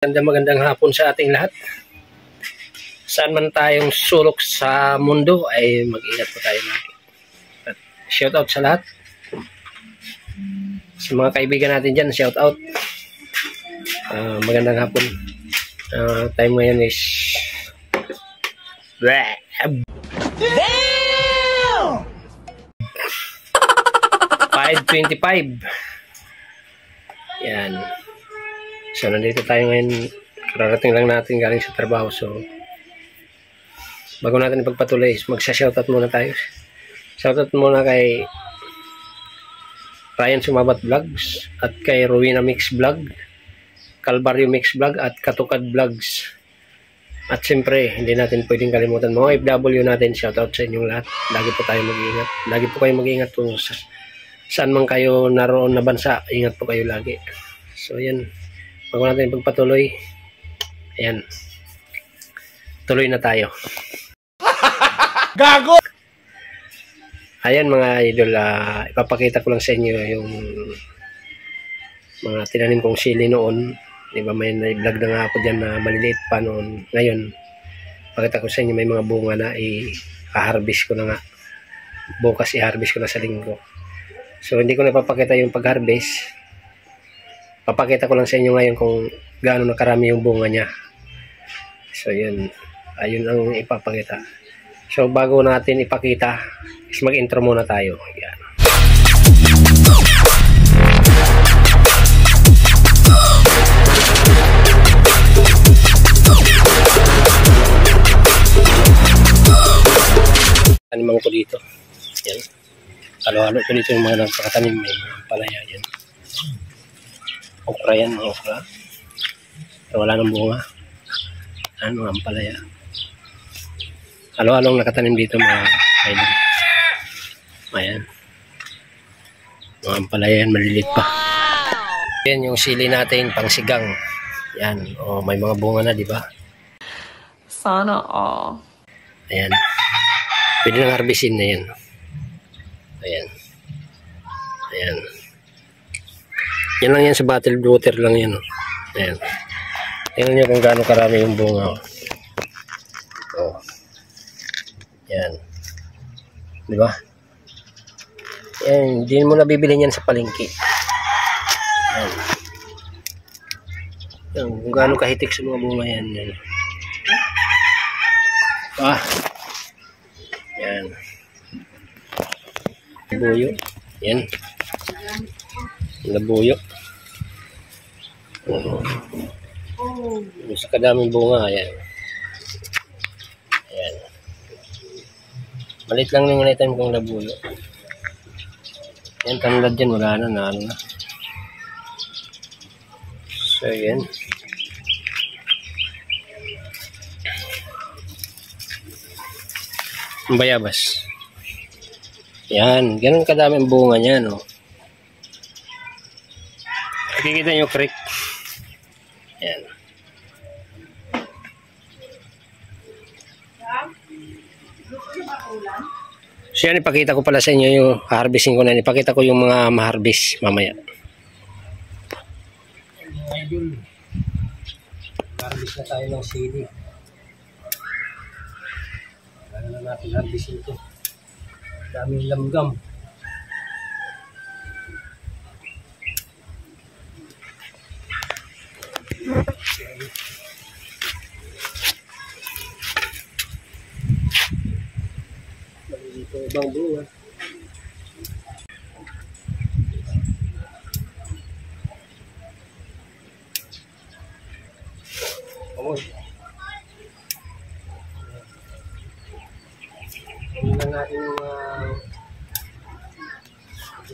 Magandang hapon sa ating lahat. Saan man tayong sulok sa mundo ay mag-ingat po tayo lagi. At shout out sa lahat. Sa mga kaibigan natin dyan, shout out. Magandang hapon. Time ngayon is 5:25. Yan. So, nandito tayo ngayon. Kararating lang natin galing sa trabaho. So, bago natin ipagpatuloy, magsa-shoutout muna tayo. Shoutout muna kay Ryan Sumabat Vlogs at kay Rowena Mix Vlog, Calvario Mix Vlog at Katukad Vlogs. At siyempre, hindi natin pwedeng kalimutan mga FW natin. Shoutout sa inyong lahat. Lagi po tayo mag-iingat. Lagi po kayo mag-iingat kung saan man kayo naroon na bansa. Ingat po kayo lagi. So, yan. Bago natin pagpatuloy, ayan, tuloy na tayo. Gago! Ayan mga idol, ipapakita ko lang sa inyo yung mga tinanim kong sili noon. Diba may vlog na nga ako dyan na maliliit pa noon. Ngayon, pakita ko sa inyo may mga bunga na i-harvest ko na nga. Bukas i-harvest ko na sa linggo. So hindi ko na papakita yung pag-harvest. Papakita ko lang sa inyo ngayon kung gaano na karami yung bunga niya. So yun, ayun ang ipapakita. So bago natin ipakita, is mag-intro muna tayo. Yan. Taniman ko dito. Yan. Halo-halo ko dito yung mga nagpakatanim. May mga palaya yan. Okra yan, mga okra. Pero wala nang bunga. Ano, ang palaya. Halo-halong nakatanim dito mga idol. Ayan. Mga ampalaya yan, malilit pa. Yan yung sili natin, pangsigang. Yan, oh, may mga bunga na, di ba? Sana all. Ayan. Pwede nang harbisin na yan. Ayan. Ayan. Yan lang yan sa bottled water lang yan. Oh. Ayan. Tingnan nyo kung gaano karami yung bunga. Oh. Ayan. Diba? Ayan. Hindi mo nabibili yan sa palengke. Ayan. Ayan. Kung gaano kahitik sa mga bunga yan. Ayan. Ayan. Labuyo. Ayan. Labuyo. Sa kadaming bunga, ayan. Ayan. Malit lang yung naitan kong labuyo. Ayan, tanlad dyan, wala na, naano na. So, ayan. Ang bayabas. Ayan, ganun kadaming bunga niya, no. Nakikita nyo creek. Ayan. So yan, ipakita ko pala sa inyo yung harvesting ko na. Ipakita ko yung mga ma-harvest mamaya. Idol. Harvest na tayo ng sili. Wala na natin harvesting ito. Daming lamgam. Dito ibang bunga. Tingnan natin yung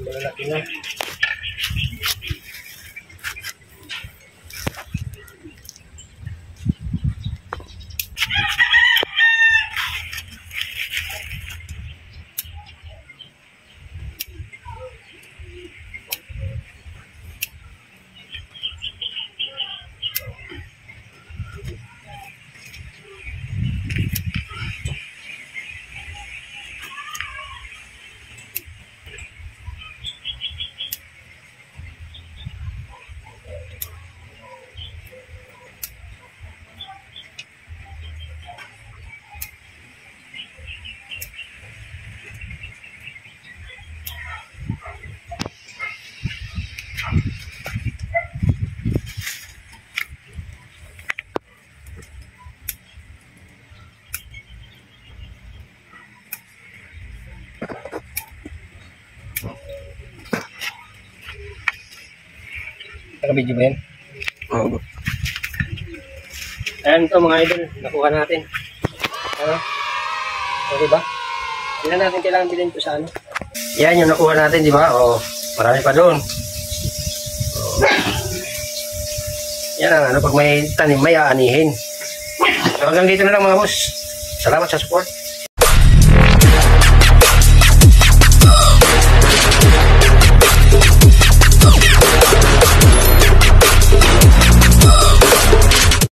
malaki na. Naka-video ba yan? Oo. Ayan to mga idol, nakuha natin. Ano? Okay ba? Ilan natin kailangan bilhin to sa ano? Yan yung nakuha natin, di ba? O, marami pa doon. Yan ang ano, pag may tanim, may aanihin. So hanggang dito na lang mga boss. Salamat sa support.